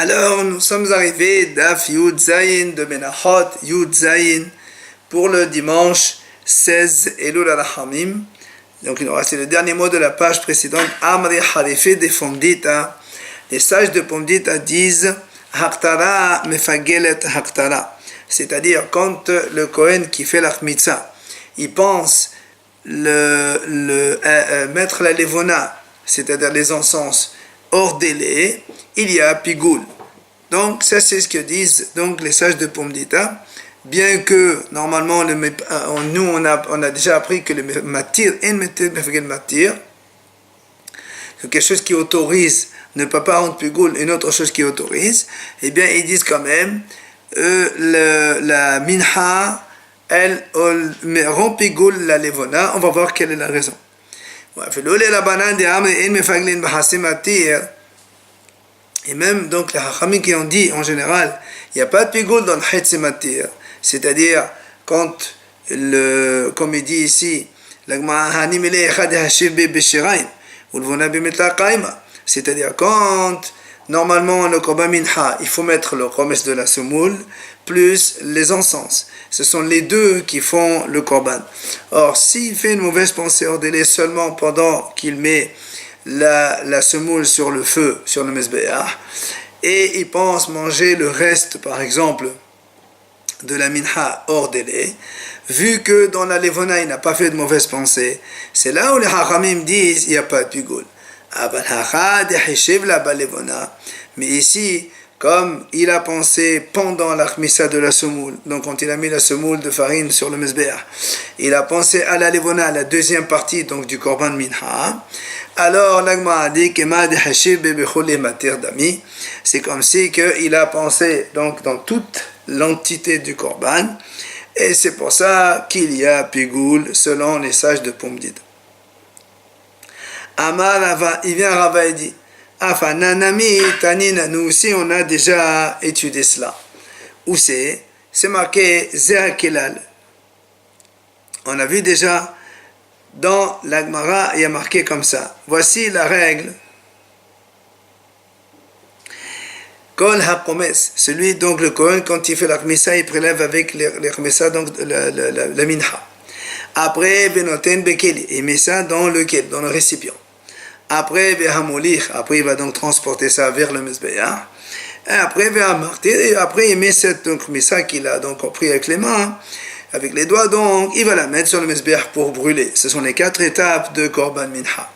Alors, nous sommes arrivés d'Af Yud Zayin de Menachot Yud Zayin pour le dimanche 16 Elul al-Hamim. Donc, il nous reste le dernier mot de la page précédente. Amri Harifé de Fondita. Les sages de Fondita disent Haktara mefagelet haktara. C'est-à-dire, quand le Kohen qui fait la Khmitsa, il pense mettre la levona, c'est-à-dire les encens, hors délai, il y a pigoul. Donc, ça c'est ce que disent donc les sages de Pomdita, bien que normalement, nous on a déjà appris que le matir, quelque chose qui autorise ne peut pas rendre pigoul, une autre chose qui autorise, eh bien ils disent quand même, la minha, elle rend pigoul la levona, on va voir quelle est la raison. Et même donc les hachamim qui ont dit en général, il n'y a pas de pigoul dans le Hetzematir, c'est-à-dire quand comme il dit ici, c'est-à-dire quand normalement le korban mincha, il faut mettre le chomes de la semoule plus les encens. Ce sont les deux qui font le korban. Or, s'il fait une mauvaise pensée hors délai seulement pendant qu'il met la semoule sur le feu, sur le mesbéach, et il pense manger le reste, par exemple, de la minha hors délai, vu que dans la levona, il n'a pas fait de mauvaise pensée, c'est là où les hachamim disent, il n'y a pas de pigoul. Mais ici, comme il a pensé pendant la khmissa de la semoule, donc quand il a mis la semoule de farine sur le mesbéach, il a pensé à la levona, la deuxième partie donc du korban minha, alors l'agma a dit que c'est comme si il a pensé donc dans toute l'entité du korban, et c'est pour ça qu'il y a pigoul selon les sages de Pomdita. Amar Rava, il vient Rava et dit Afananami Tanina, nous aussi on a déjà étudié cela. Où c'est marqué Zerakelal. On a vu déjà dans la Gemara, il y a marqué comme ça. Voici la règle. Kol HaKomes, celui donc le Kohen, quand il fait la Khmissa, il prélève avec les Khmissa, donc la Minha. Après, Benoten Bekeli, il met ça dans le récipient. Après, après il va donc transporter ça vers le Mesbéach. Et après, et après il met cette Khmissa qu'il a donc pris avec les mains, avec les doigts, donc il va la mettre sur le Mesbéach pour brûler. Ce sont les 4 étapes de Korban Minha.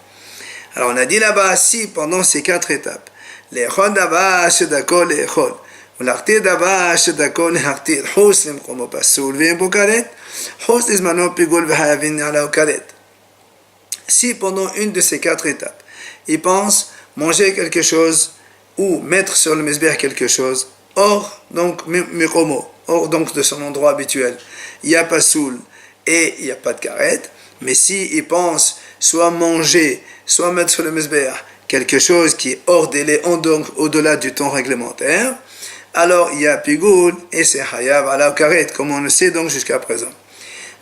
Alors on a dit là-bas, si pendant ces 4 étapes, l'echol d'ava shedako l'echol, ou l'artir d'ava shedako l'hartir, hos l'imkomo pasoul v'imbo karet, hos l'izmano pigol v'hayavin ala karet. Si pendant une de ces 4 étapes, il pense manger quelque chose ou mettre sur le mesbéach quelque chose, hors donc mikomo, hors donc de son endroit habituel, il n'y a pas soul et il n'y a pas de karet, mais si il pense soit manger, soit mettre sur le mesbéach quelque chose qui est hors délai, donc au-delà du temps réglementaire, alors il y a pigoul et c'est hayav ala karet, comme on le sait donc jusqu'à présent.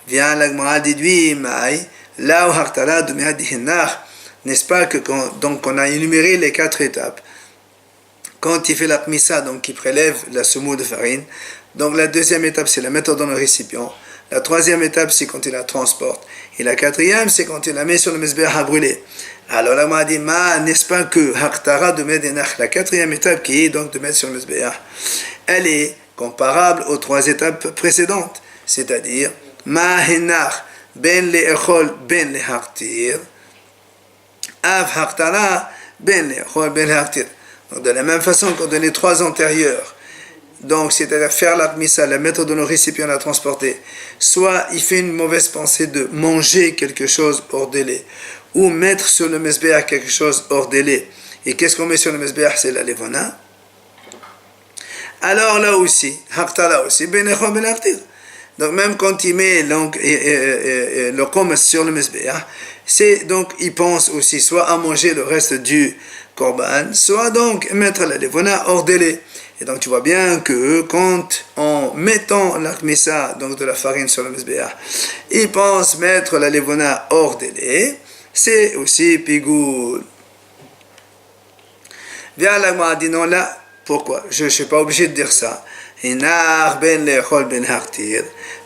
Vient l'agmara déduit maï, là où haktara de mehadihinach, n'est-ce pas que donc on a énuméré les 4 étapes. Quand il fait la khmissa, donc il prélève la semoule de farine, donc la deuxième étape c'est la mettre dans le récipient, la troisième étape c'est quand il la transporte, et la quatrième c'est quand il la met sur le mesbéach à brûler. Alors là on a dit, n'est-ce pas que haktara de medenach, la quatrième étape qui est donc de mettre sur le mesbéach, elle est comparable aux 3 étapes précédentes, c'est-à-dire ma henach ben le'echol ben le'hartir, av haktara ben le'echol ben le'hartir. Donc de la même façon que dans les 3 antérieures, donc c'est-à-dire faire la khmissa, la mettre dans le récipient, la transporter, soit il fait une mauvaise pensée de manger quelque chose hors délai, ou mettre sur le mesbéach quelque chose hors délai. Et qu'est-ce qu'on met sur le mesbéach? C'est la levona. Alors là aussi, haktara aussi, ben le'echol ben le'hartir. Donc même quand il met donc, le chomes sur le mesbéach, c'est donc il pense aussi soit à manger le reste du korban, soit donc mettre la levona hors délai. Et donc tu vois bien que quand en mettant la khmissa, donc de la farine sur le mesbéach, il pense mettre la levona hors délai, c'est aussi pigoul. Viens la dit non là, Pourquoi? Je ne suis pas obligé de dire ça.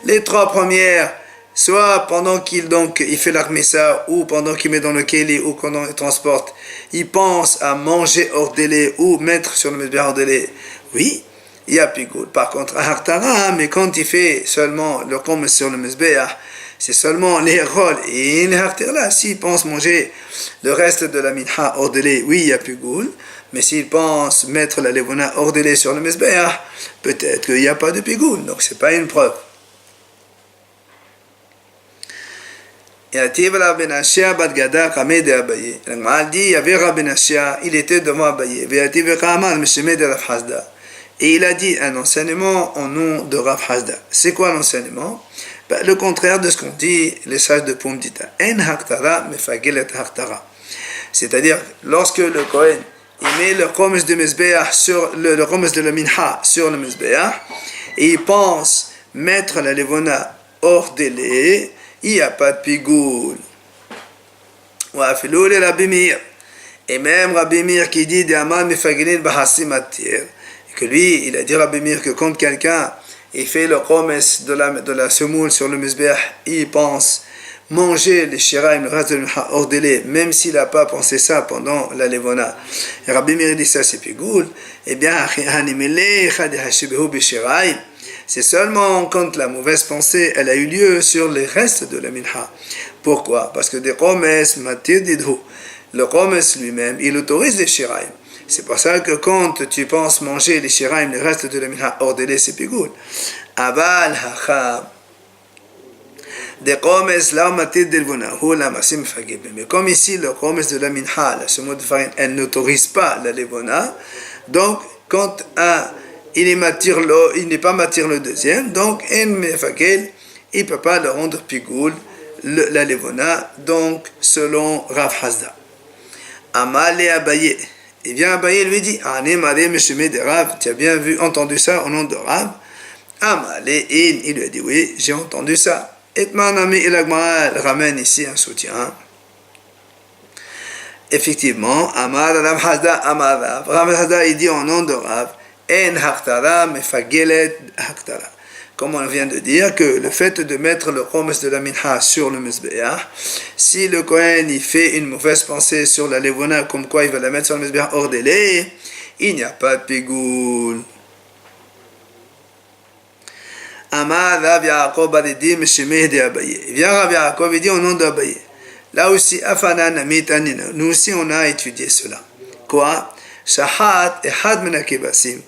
Les trois premières, soit pendant qu'il il fait l'Armissa, ou pendant qu'il met dans le Keli, ou quand il transporte, il pense à manger hors délai, ou mettre sur le Mizbeach hors délai. Oui, il y a Pigoul. Par contre, à Haktara, mais quand il fait seulement le Khom sur le Mizbeach, c'est seulement les rôles. Et là, s'il pense manger le reste de la minha hors délai, oui, il y a Pigoul. Mais s'il pense mettre la levona hors délai sur le Mizbeach, peut-être qu'il n'y a pas de Pigoul. Donc, ce n'est pas une preuve. Il dit, il y avait Rabbi Nashia, il était devant Abaye. Et il a dit un enseignement au nom de Rav Hasda. C'est quoi l'enseignement? Le contraire de ce qu'on dit les sages de Pumdita. En haktara mefagelet haktara. C'est-à-dire, lorsque le Kohen il met le Khomesh de Mizbeach sur le Khomesh de la Minha sur le Mizbeach, et il pense mettre la levona hors délai, il n'y a pas de pigoul. Et même Rabbi Meir qui dit que lui, il a dit Rabbi Meir que quand quelqu'un il fait le Khomesh de la semoule sur le Mizbeach, il pense manger les shiraim, le reste de la hors délai, même s'il n'a pas pensé ça pendant la levona. Et Rabbi Meir dit ça, c'est pigoul. Eh bien, c'est seulement quand la mauvaise pensée, elle a eu lieu sur les restes de la minha. Pourquoi? Parce que des Khomesh, matir didhu, le Khomesh lui-même, il autorise les shiraim. C'est pour ça que quand tu penses manger les shiraim, le reste de la minha hors délai, c'est pigoul. Aval hacham. Des Khomesh, là, matir delvona, la masim fagib. Mais comme ici, le Khomesh de la minha, la semoule de farine, elle n'autorise pas la levona. Donc, quand il n'est pas matir le deuxième, donc il ne peut pas le rendre pigoul, la levona, donc selon Rav Hasda. Amale Abaye. Il vient Abaye lui dit, tu as bien entendu ça au nom de Rav? Amale, il lui a dit, oui, j'ai entendu ça. Et Manami et l'Agmara ramène ici un soutien. Effectivement, Amar Rav Hasda, Amar Rav. Rav Hasda, il dit au nom de Rav, En haktara mefagelet haktara. Comme on vient de dire que le fait de mettre le Khomesh de la minha sur le Mizbeach, si le Kohen il fait une mauvaise pensée sur la levona, comme quoi il va la mettre sur le Mizbeach hors délai, il n'y a pas de pigoul. Amar Rav Yaakov Badidi Meshemeh de Abaye. Il vient Rav Yaakov, il dit au nom d'Abaye. Là aussi, Afanan Amitanina. Nous aussi, on a étudié cela. Quoi? Shahat et Had Menakebasim.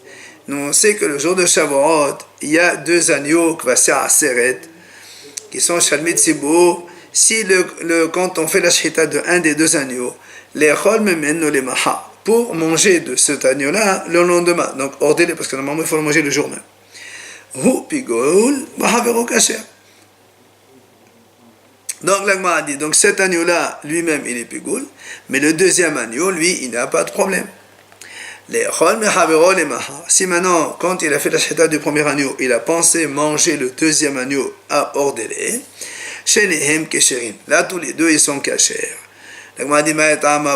Nous, on sait que le jour de Shavuot, il y a deux agneaux, Kvasser Aseret, qui sont Shalmit Sibour. Si quand on fait la shita de un des deux agneaux, les Chol Memen no les Maha, pour manger de cet agneau-là le lendemain. Donc, hors délai, parce que normalement, il faut le manger le jour même. Hu Pigol, Mahavero Kasher. Donc, l'Agma a dit, donc cet agneau-là, lui-même, il est pigoul, mais le deuxième agneau, lui, il n'a pas de problème. Si maintenant, quand il a fait la shita du premier agneau, il a pensé manger le deuxième agneau à hors délai, là, tous les deux, ils sont cachers. L'Agma a dit,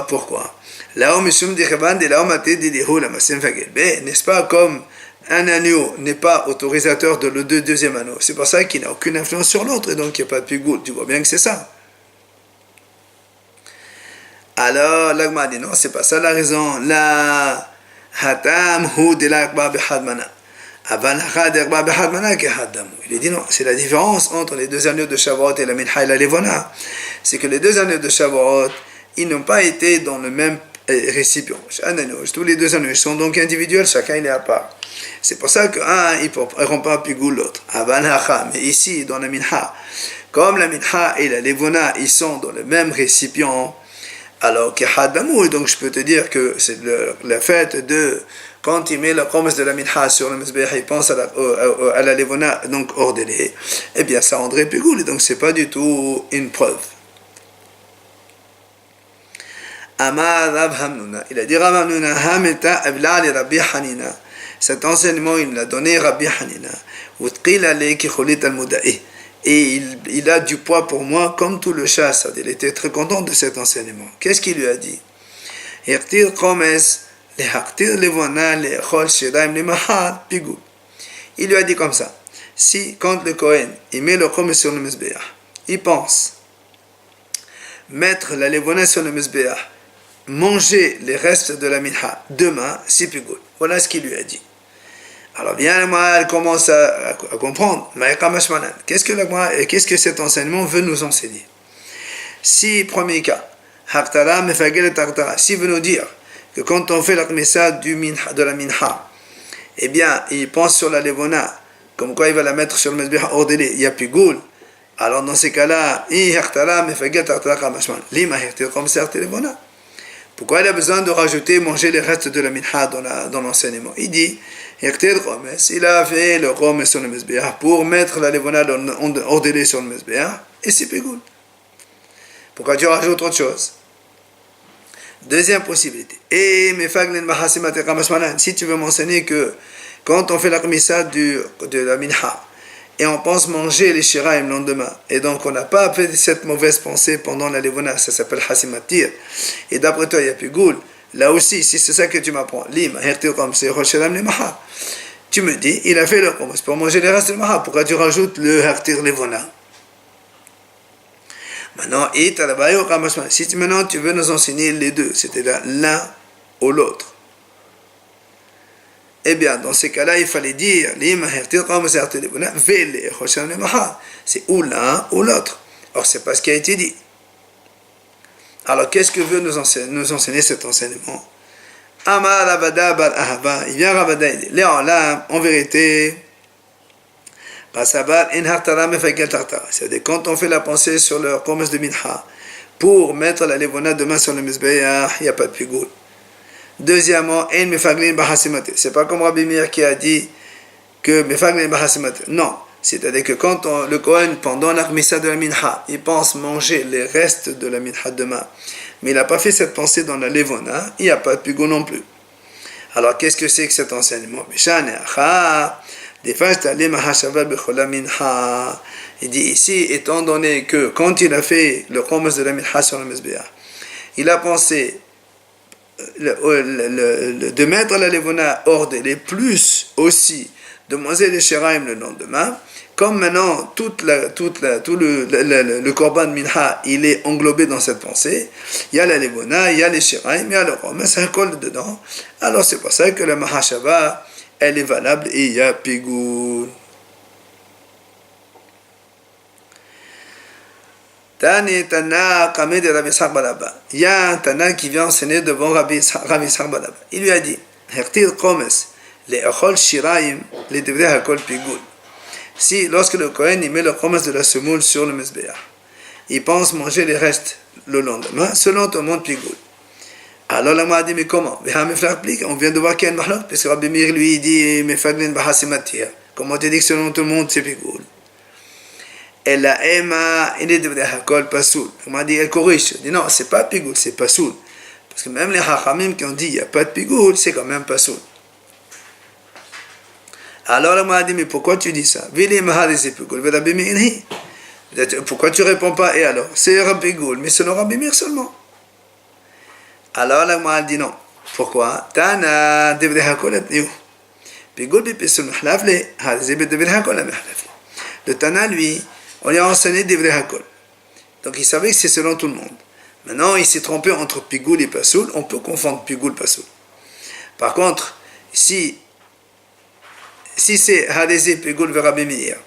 pourquoi? N'est-ce pas comme un agneau n'est pas autorisateur de le deuxième agneau. C'est pour ça qu'il n'a aucune influence sur l'autre et donc il n'y a pas de pigoul. Tu vois bien que c'est ça. Alors, l'Agma dit non, c'est pas ça la raison. La hatam hu de l'akba bihadmana. Il dit non, c'est la différence entre les deux agneaux de Shavuot et la minha et la levona. C'est que les deux agneaux de Shavuot, ils n'ont pas été dans le même récipient. Tous les deux agneaux sont donc individuels, chacun il est à part. C'est pour ça qu'un, il ne rend pas pigoul l'autre. Mais ici, dans la minha, comme la minha et la levona, ils sont dans le même récipient, alors qu'il y a hadamou, donc je peux te dire que c'est le fait de, quand il met le Khomesh de la minha sur le Mizbeach, il pense à la levona, donc hors délai, eh bien ça rendrait pigoul, et donc c'est pas du tout une preuve. Amar Rav Hamnuna, il a dit Rav Hamnuna, Hameta Ablali Rabbi Hanina. Cet enseignement, il l'a donné Rabbi Hanina. Et il a du poids pour moi comme tout le chasse. Il était très content de cet enseignement. Qu'est-ce qu'il lui a dit? les haktir levona, les chol shiraim, les mahal, pigul. Il lui a dit comme ça, si quand le Kohen, il met le chom sur le mizbeach, il pense mettre la levona sur le mizbeach, manger les restes de la minha demain, c'est pigul. Voilà ce qu'il lui a dit. Alors bien, elle commence à comprendre. Qu'est-ce que cet enseignement veut nous enseigner? Si, premier cas, si veut nous dire que quand on fait la kmessa de la minha, eh bien, il pense sur la levona, comme quoi il va la mettre sur le mezbeh hors délai, il y a pigul. Alors dans ces cas-là, pourquoi il a besoin de rajouter manger les restes de la minha dans l'enseignement? Il dit, il a fait le rhum sur le mezbeah pour mettre la levona hors délai sur le mezbeah, et c'est pigul. Pourquoi tu rajoutes autre chose? Deuxième possibilité. Et si tu veux m'enseigner que quand on fait la kmissa de la minha, et on pense manger les shiraim le lendemain, et donc on n'a pas fait cette mauvaise pensée pendant la levona, ça s'appelle hasimatir, et d'après toi il y a pigul, là aussi, si c'est ça que tu m'apprends, tu me dis, il a fait le khumous pour manger les restes de maha, pourquoi tu rajoutes le hartir levona? Maintenant, si maintenant tu veux nous enseigner les deux, c'est-à-dire l'un ou l'autre, eh bien, dans ces cas-là, il fallait dire c'est ou l'un ou l'autre. Or, c'est pas ce qui a été dit. Alors, qu'est-ce que veut nous enseigner cet enseignement? Amar Rabada bar Ahava, il vient Rabada, il dit, en vérité, c'est-à-dire quand on fait la pensée sur le promesse de minha pour mettre la levona demain sur le mizbeah, il n'y a pas de pigul. Deuxièmement, c'est pas comme Rabbi Meir qui a dit que non, c'est-à-dire que quand le Kohen pendant la kmissa de la minha, il pense manger les restes de la minha demain, mais il n'a pas fait cette pensée dans la levona, il n'y a pas de pigul non plus. Alors qu'est-ce que c'est que cet enseignement? Il dit ici, étant donné que quand il a fait le khumous de la minha sur le mizbeah, il a pensé de mettre la levona hors délai, plus aussi de manger les shiraim le lendemain, comme maintenant tout le korban minha il est englobé dans cette pensée, il y a la levona, il y a les shiraim, il y a le khumous, ça colle dedans. Alors c'est pour ça que la mahashava elle est valable et il y a pigul. Tani Tana Kameh de Rabbi Ishaq Balaba. Il y a un Tana qui vient enseigner devant Rabbi Ishaq Balaba. Il lui a dit, Hertir Khomes, les Echol Shiraim, les Devrei Hakol Pigul. Si, lorsque le Kohen il met le Khomes de la semoule sur le Mezbeah, il pense manger les restes le lendemain, selon tout le monde Pigul. Alors la m'a dit, mais comment? On vient de voir qu'il y a une mahlok, parce que Rabbi Meir lui dit, Mefaglin Bahasimatir. Comment tu dis que selon tout le monde c'est Pigul? Et la Emma, il est de Hakol Pasoul. On m'a dit, elle corrige. Elle dit, non, c'est pas Pigul, c'est Pasoul. Parce que même les Hachamim qui ont dit, il n'y a pas de Pigul, c'est quand même Pasoul. Alors elle m'a dit, mais pourquoi tu dis ça? Pourquoi tu réponds pas? Et alors? C'est Rabbi Pigul, mais selon Rabbi Meir seulement. Alors elle m'a dit, non. Pourquoi? Tana Devrei Hakol Atniou. Pigul Bipisul Mahlafle, Hazibet Devrei Hakol Mahlafle. Le Tana, lui, on lui a enseigné Devrei Hakol. Donc il savait que c'est selon tout le monde. Maintenant, il s'est trompé entre Pigul et Pasoul. On peut confondre Pigul et Pasoul. Par contre, si c'est Harézé, Pigul, Rabbi Meir,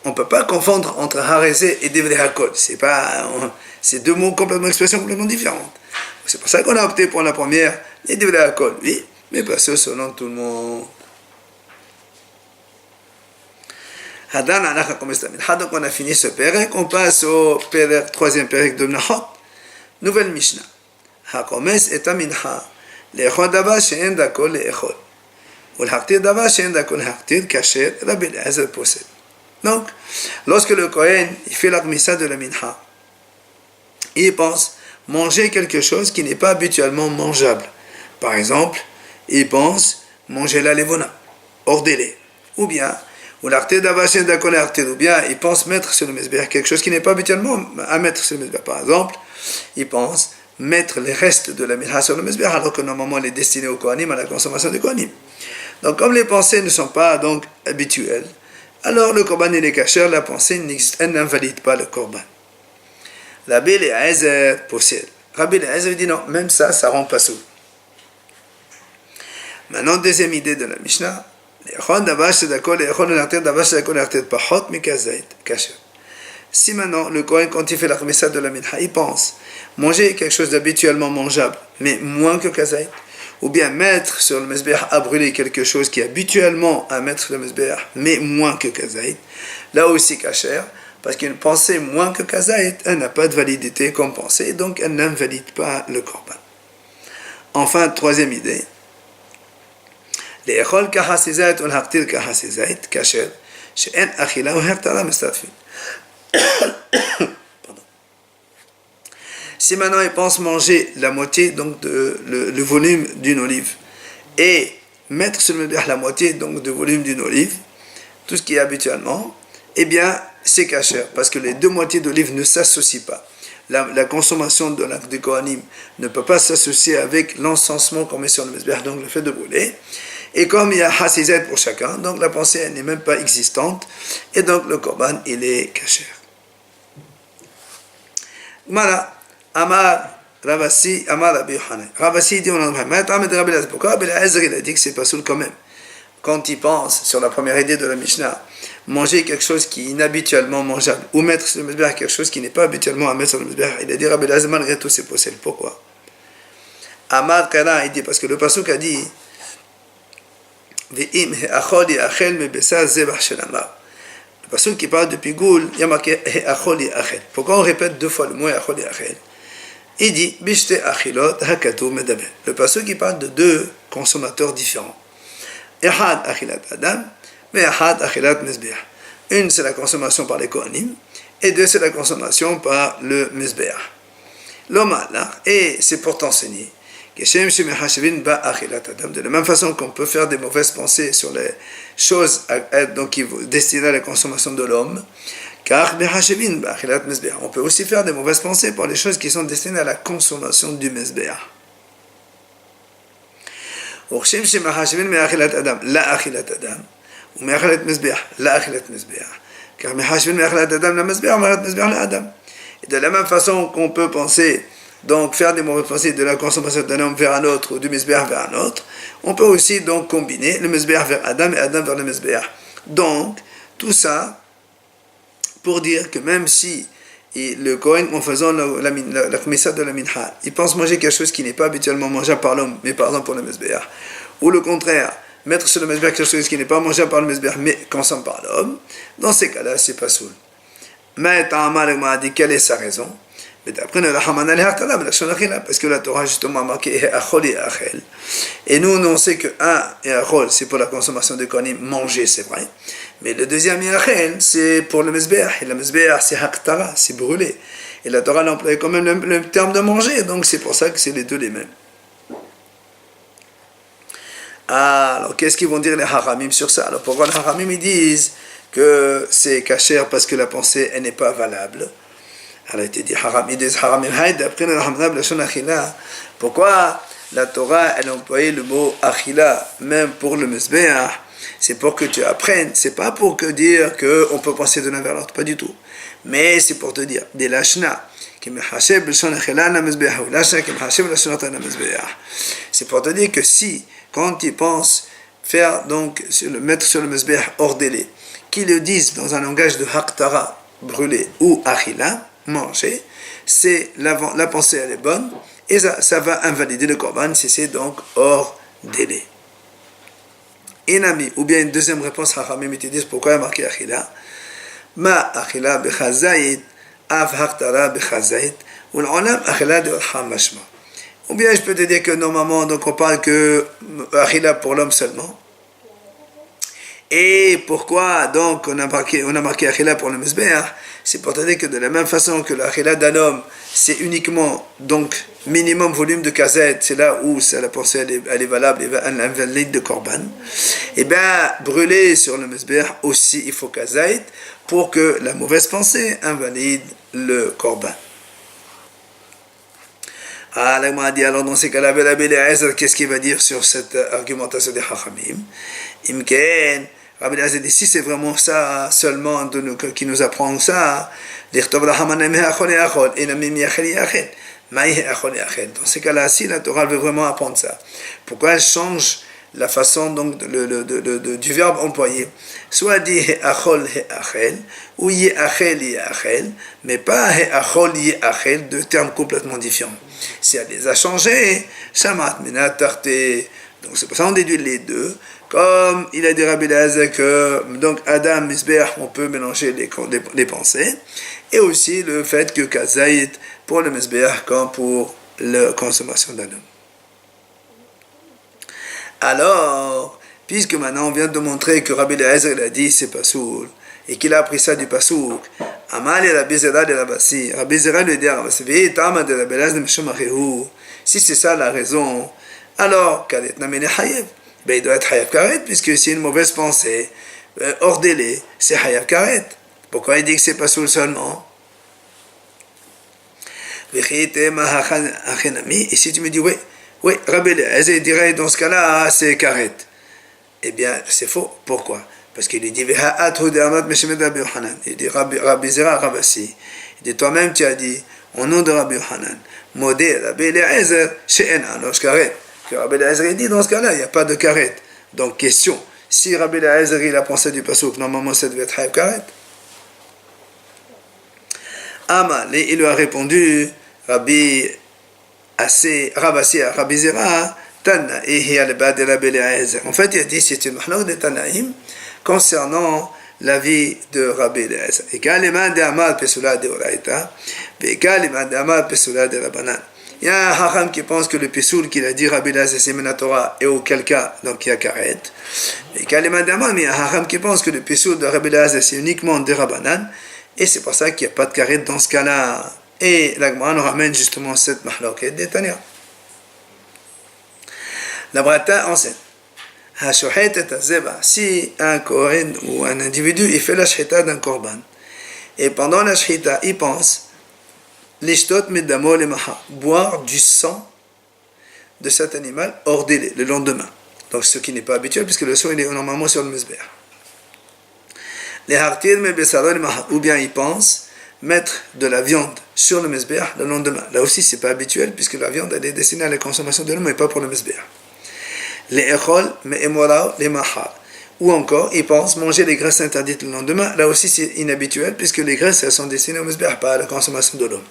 on ne peut pas confondre entre Harézé et Devrei Hakol. C'est deux mots complètement, expressions complètement différentes. C'est pour ça qu'on a opté pour la première, les Devrei Hakol, oui, mais Pasoul selon tout le monde. Donc on a fini ce pérec, on passe au troisième pérec de Menachot, nouvelle Mishnah. Hakomes et Aminha, l'echod dava she'en dakol l'echod, ou l'haktir dava she'en dakol l'haktir kasher, Rabbi Eliezer possède. Donc, lorsque le Kohen il fait la kmissa de la minha, il pense manger quelque chose qui n'est pas habituellement mangeable. Par exemple, il pense manger la levona, hors délai, ou bien ou l'arté d'avachen d'accord ou bien il pense mettre sur le mezbeah quelque chose qui n'est pas habituellement à mettre sur le mezbeah. Par exemple, il pense mettre les restes de la minha sur le mizbeach, alors que normalement elle est destinée au kohanim, à la consommation du kohanim. Donc comme les pensées ne sont pas donc habituelles, alors le korban il est kasher, la pensée elle n'invalide pas le korban. Rabbi Eliezer possède. Rabbi Eliezer dit non, même ça rend pas sourd. Maintenant, deuxième idée de la Mishnah, si maintenant le Kohen, quand il fait la Khmissa de la Minha, il pense manger quelque chose d'habituellement mangeable, mais moins que Kazait, ou bien mettre sur le Mizbeach à brûler quelque chose qui est habituellement à mettre sur le Mizbeach, mais moins que Kazait, là aussi kasher, parce qu'une pensée moins que Kazait, elle n'a pas de validité comme pensée, donc elle n'invalide pas le Korban. Enfin, troisième idée, לאכול כחסי זית ולהקטיר כחסי זית כאשר שאין אכילה והקטרה משתתפים. Si maintenant il pense manger la moitié donc le volume d'une olive et mettre sur le la moitié donc du volume d'une olive, tout ce qui est habituellement, eh bien c'est kasher parce que les deux moitiés d'olive ne s'associent pas. La consommation de l'acte du kohanim ne peut pas s'associer avec l'encensement qu'on met sur le mizbeach, donc le fait de brûler. Et comme il y a hasizet pour chacun, donc la pensée elle n'est même pas existante, et donc le korban il est kasher. Voilà, Amar Ravasi, Amar Rabbi Yochanan. Ravasi dit, pourquoi Rabbi Eliezer il a dit que c'est pas soul quand même. Quand il pense sur la première idée de la Mishnah, manger quelque chose qui est inhabituellement mangeable, ou mettre sur le mizbeach quelque chose qui n'est pas habituellement à mettre sur le mizbeach, il a dit Rabbi Eliezer malgré tout c'est possible. Pourquoi? Amar Kana, il dit parce que le pasuk a dit le pasuk qui parle de pigoul, il y a marqué pourquoi on répète deux fois le mot il dit le pasuk qui parle de deux consommateurs différents. Une c'est la consommation par les kohanim et deux c'est la consommation par le mizbeach. Et c'est pour t'enseigner de la même façon qu'on peut faire des mauvaises pensées sur les choses donc, qui sont destinées à la consommation de l'homme, on peut aussi faire des mauvaises pensées pour les choses qui sont destinées à la consommation du mizbeach. Et de la même façon qu'on peut penser donc faire des mauvaises pensées de la consommation d'un homme vers un autre ou du mizbeach vers un autre, on peut aussi donc combiner le mizbeach vers Adam et Adam vers le mizbeach. Donc, tout ça pour dire que même si le Kohen, en faisant la khmissa de la minha, il pense manger quelque chose qui n'est pas habituellement mangeable par l'homme, mais par exemple pour le mizbeach, ou le contraire, mettre sur le mizbeach quelque chose qui n'est pas mangeable par le mizbeach, mais consomme par l'homme, dans ces cas-là, c'est pas soul. Mais Ta'amar m'a dit quelle est sa raison. Parce que la Torah justement a marqué et nous on sait que c'est pour la consommation de kohanim, manger c'est vrai, mais le deuxième c'est pour le mizbeach, et le mizbeach c'est haktara, c'est brûler, et la Torah emploie quand même le terme de manger, donc c'est pour ça que c'est les deux les mêmes. Alors qu'est-ce qu'ils vont dire les haramim sur ça? Alors pourquoi les haramim ils disent que c'est kasher parce que la pensée elle n'est pas valable? Alors il dit haram, ils disent haramim haïd, après le haramnab la shon achila. Pourquoi la Torah elle a employé le mot achila même pour le mizbeach? C'est pour que tu apprennes, c'est pas pour que dire qu'on peut penser de l'un vers l'autre, pas du tout. Mais c'est pour te dire, des lashna, c'est pour te dire que si, quand ils pensent faire donc, mettre sur le mizbeach hors délai, qu'ils le disent dans un langage de haktara, brûler, ou achila, manger, c'est la pensée elle est bonne et ça va invalider le korban si c'est donc hors délai. Inami, ou bien une deuxième réponse, Hachamim te disent pourquoi il y a marqué achila. Ma achila bechazayit, av haktara bechazayit, ou l'olam achila de hamashma. Ou bien je peux te dire que normalement donc on parle que achila pour l'homme seulement. Et pourquoi donc on a marqué achila pour le mizbeach? C'est pour te dire que de la même façon que l'achila d'un homme, c'est uniquement donc minimum volume de kazet, c'est là où la pensée elle est valable, elle invalide de korban. Et bien brûler sur le mizbeach aussi il faut kazet pour que la mauvaise pensée invalide le korban. Ah, l'Agma dit alors dans ces cas-là, Rabbi Eliezer, qu'est-ce qu'il va dire sur cette argumentation des Chachamim? Imken, Rabbi Eliezer dit si c'est vraiment ça seulement qui nous apprend ça, dans ces cas-là, si la Torah veut vraiment apprendre ça, pourquoi elle change la façon donc du verbe employé? Soit dit he'achol he'achel, ou ye'achel ye'achel, mais pas he'achol ye'achel, deux termes complètement différents. Si elle les a changés, shamat minat tarte, donc c'est pour ça qu'on déduit les deux. Comme il a dit Rabbi Eliezer que donc Adam, Misbeach, on peut mélanger les pensées, et aussi le fait que Kazayit pour le Misbeach comme pour la consommation d'Adam. Alors, puisque maintenant on vient de montrer que Rabbi Eliezer il a dit c'est Pasoul, et qu'il a appris ça du Pasouk, Amal et Rabbi Zera de Rabassi, Rabbi Zera lui dit à Rabassi, si c'est ça la raison, alors Karet Namene Hayev. Ben, il doit être Hayav Karet, puisque c'est une mauvaise pensée, hors délai, c'est Hayav Karet. Pourquoi il dit que c'est pas soul seulement? Et si tu me dis, oui, Rabbi Eliezer dirait dans ce cas-là, c'est Karet. Eh bien, c'est faux. Pourquoi? Parce qu'il dit, il dit, Rabbi Zera Rabassi. Il dit, toi-même, tu as dit, au nom de Rabbi Yohanan, Modé Rabbi Eliezer, She'en Anosh Karet. Que Rabbi Eliezer dit dans ce cas-là, il n'y a pas de karet. Donc, question, si Rabbi Eliezer il a pensé du pasouk, normalement ça devait être haïf karet. Amal, il lui a répondu, Rabbi Zera, Tana, et al-bad Rabbi Eliezer. En fait, il a dit, c'est une mahlok de Tanaïm concernant la vie de Rabbi Eliezer. Et kaliman de Amal pesula de Oraita, et kaliman de Amal pesula de Rabbanan. Il y a un hacham qui pense que le pisoul qu'il a dit Rabbi Eliezer c'est Menatora et auquel cas donc il y a karet. Et Kaliman Dama, mais il y a un hacham qui pense que le pisoul de Rabbi Eliezer c'est uniquement des Rabbanan et c'est pour ça qu'il n'y a pas de karet dans ce cas-là. Et l'Agma nous ramène justement cette mahloket des Tanya. La Brata enseigne. Si un Kohen ou un individu il fait la shchita d'un korban et pendant la shchita il pense l'ishtot medamo le maha, boire du sang de cet animal hors délai, le lendemain. Donc ce qui n'est pas habituel puisque le sang il est normalement sur le mesber. Les hartir me besaro le maha, ou bien il pense mettre de la viande sur le mesber le lendemain. Là aussi c'est pas habituel puisque la viande elle est destinée à la consommation de l'homme et pas pour le mesber. Les echol me emora le maha. Ou encore, il pense manger les graisses interdites le lendemain. Là aussi, c'est inhabituel puisque les graisses elles sont destinées au mesber, pas à la consommation de l'homme.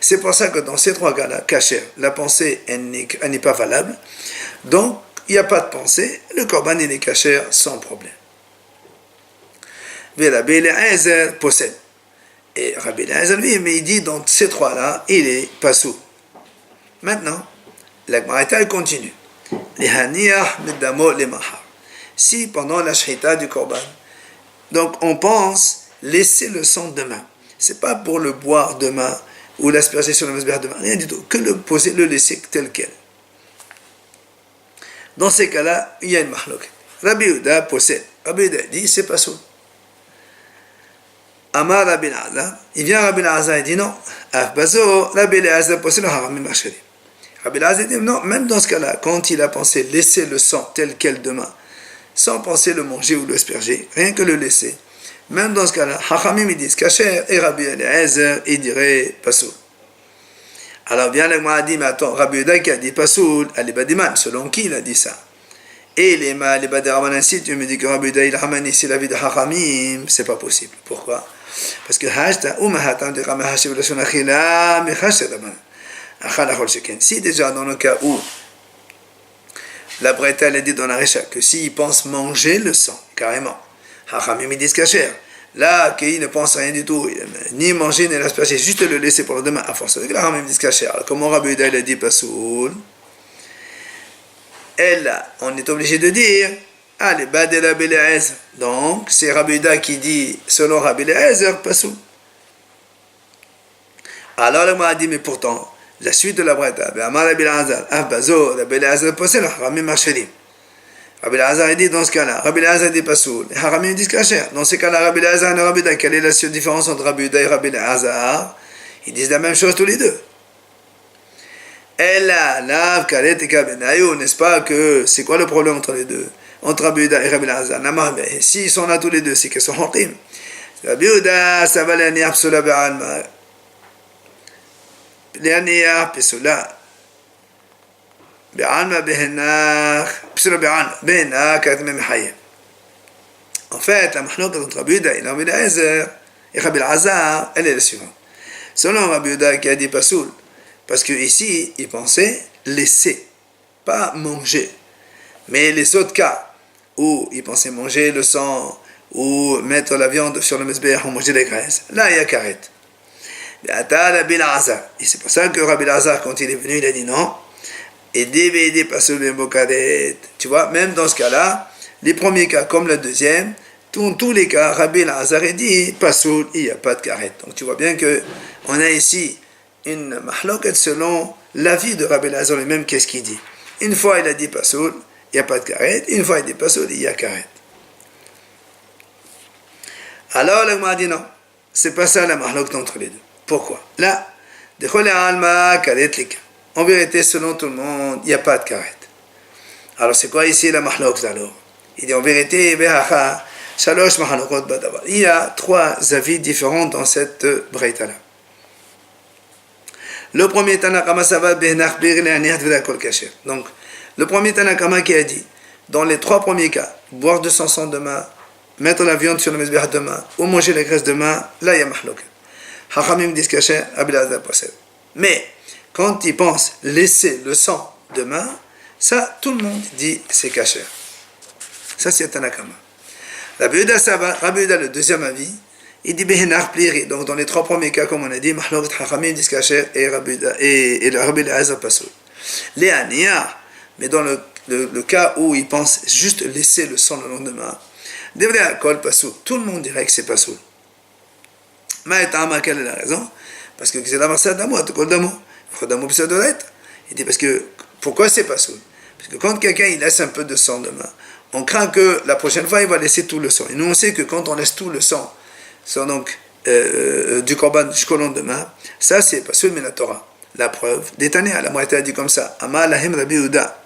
C'est pour ça que dans ces trois cas-là, kasher, la pensée elle n'est pas valable. Donc, il n'y a pas de pensée. Le korban il est kasher sans problème. Rabbi Eliezer possède. Et Rabbi Eliezer lui, mais il dit dans ces trois-là, il est pasoul. Maintenant, la Gemara continue. Les haniach medamo le mahar. Si pendant la shchita du korban, donc on pense laisser le sang demain, c'est pas pour le boire demain ou l'asperger sur le mesber demain, rien du tout, que le poser, le laisser tel quel. Dans ces cas-là, il y a une mahloket. Rabbi Yehuda possède. Rabbi Yehuda dit c'est pas ça. Amar Rabbi Eliezer, il vient Rabbi Eliezer et dit non. Afbazo, Rabbi Eliezer possède le haramim macheri. Rabbi Eliezer dit non, même dans ce cas-là, quand il a pensé laisser le sang tel quel demain, sans penser le manger ou l'asperger, rien que le laisser. Même dans ce cas-là, Hachamim ils disent kasher et Rabbi Eliezer il dirait pasoul. Alors bien le Gemara dit mais attends, Rabbi Yehuda qui a dit pasoul, Alibadiman, selon qui il a dit ça? Et les Badi si tu me dis que Rabbi Yehuda il ramène ici la vie de Hachamim, c'est pas possible. Pourquoi? Parce que hashta umahatan de Ramahash Velashon Achila Mechasher Raban. Achalachol Sheken. Si déjà dans le cas où la Breta elle a dit dans la Recha que s'il pense manger le sang, carrément, Hachamim ils disent kasher. Là, qu'il ne pense rien du tout, ni manger, ni l'asperger, juste le laisser pour le demain, à force de là, Hachamim ils disent kasher. Alors, comment Rabbi Yehuda il a dit pasoul? Et là, on est obligé de dire, allez, Bad Rabbi Eliezer. Donc, c'est Rabbi Yehuda qui dit, selon Rabbi Eliezer, pasoul. Alors, le m'a dit, mais pourtant, la suite de la Breta, Amar Rabbi Eliezer, Bazo, Rabbi Eliezer possède, Haramim Marchelim. Rabbi Eliezer dit dans ce cas-là, Rabbi Eliezer dit pasoul, et Haramim disent kasher. Dans ce cas-là, Rabbi Eliezer et Rabbi Yehuda, quelle est la différence entre Rabbi Yehuda et Rabbi Eliezer? Ils disent la même chose tous les deux. Elle a la karet et kabenayo, n'est-ce pas que c'est quoi le problème entre les deux? Entre Rabbi Yehuda et Rabbi Elazar. S'ils sont là tous les deux, c'est qu'ils sont hakim. Rabbi Yehuda, ça va l'année psula be'alma. L'année psula. Be'alma be'henach. Psula be'alma. Be'henach karet memehayem. En fait, la mahlouk entre Rabbi Yehuda et Rabbi Elazar et Rabbi Elazar, elle est la suivante. Selon Rabbi Yehuda qui a dit pasoul, parce que ici, il pensait laisser, pas manger. Mais les autres cas, où il pensait manger le sang, ou mettre la viande sur le mesbeh, ou manger les graisses, là il y a karet. Et c'est pour ça que Rabbi Elazar, quand il est venu, il a dit non. Et DVD pasoul ben karet. Tu vois, même dans ce cas-là, les premiers cas comme le deuxième, tous les cas, Rabbi Elazar a dit pasoul, il n'y a pas de karet. Donc tu vois bien que on a ici une mahloket selon l'avis de Rabbi Elazar lui-même, qu'est-ce qu'il dit. Une fois il a dit pasoul, il n'y a pas de karet. Une fois il dit pasoul, il y a karet. Alors le m'a dit non, c'est pas ça la mahloket entre les deux. Pourquoi? Là, en vérité, selon tout le monde, il n'y a pas de karet. Alors c'est quoi ici la mahloket alors? Il dit en vérité, il y a trois avis différents dans cette breita-là. Le premier Tanakama, ça va donc, le premier Tanakama qui a dit, dans les trois premiers cas, boire de son sang demain, mettre la viande sur le mesbeh demain, ou manger la graisse demain, là il y a mahlouk. Hachamim disent caché, Rabbi Elazar possède. Mais, quand ils pensent laisser le sang demain, ça, tout le monde dit c'est caché. Ça, c'est Tanakama. Rabbi Yehuda, le deuxième avis, il dit Behenar pliri. Donc dans les trois premiers cas, comme on a dit, Mahloket Hachamim disent Kacher et le Rabbi Elazar Pasoul. Les Aniya, mais dans le cas où ils pensent juste laisser le sang le lendemain, devrait Akol Pasoul. Tout le monde dirait que c'est Pasoul. Maïtama, quelle est la raison? Parce que c'est la Marsad d'Amo, Atkol d'Amo. D'Amo Psadoret. Il dit parce que, pourquoi c'est Pasoul? Parce que quand quelqu'un il laisse un peu de sang demain, on craint que la prochaine fois il va laisser tout le sang. Et nous on sait que quand on laisse tout le sang, donc du korban jusqu'au lendemain, ça c'est pas seul mais la Torah. La preuve, Détanéa, la moitié a dit comme ça, Ama lahim Rabbi Yehuda.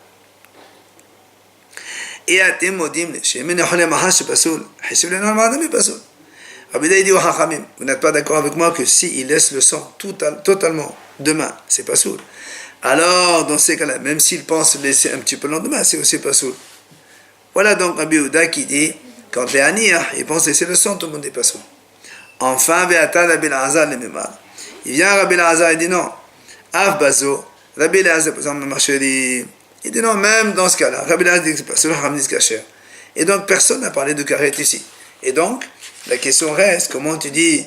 Et atem modim le shemen yachol mahash pasoul, hisiv lena al-ma'adami pasoul. Rabbi Yehuda dit au Hachamim, vous n'êtes pas d'accord avec moi que si il laisse le sang totalement demain, c'est pasoul. Alors dans ces cas-là, même s'il pense laisser un petit peu le lendemain, c'est aussi pasoul. Voilà donc Rabbi Yehuda qui dit, quand les Aniyah, ils pensent laisser le sang, tout le monde est pasoul. Enfin, Rabbi Elazar le mémar. Il vient Rabbi Elazar et dit non. Av Bazo, Rabbi Elazar, par exemple, ma chérie, il dit non, même dans ce cas-là, Rabbi Elazar dit que c'est pas cela, Rabbi dit cacher. Et donc, personne n'a parlé de karet ici. Et donc, la question reste, comment tu dis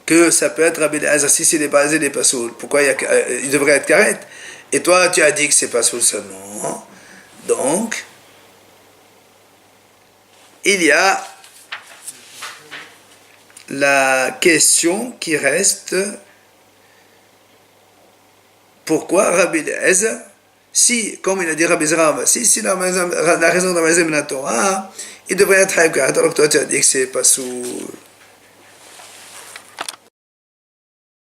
que ça peut être Rabbi Elazar si c'est des basés des pasoul? Pourquoi il devrait être karet? Et toi, tu as dit que c'est pasoul seulement. Donc, il y a la question qui reste, pourquoi Rabbi Elazar, si, comme il a dit Rabbi Zerah, si la raison de Rabbi Elazar la Torah, il devrait être haïb, alors que toi tu as dit que c'est pas sous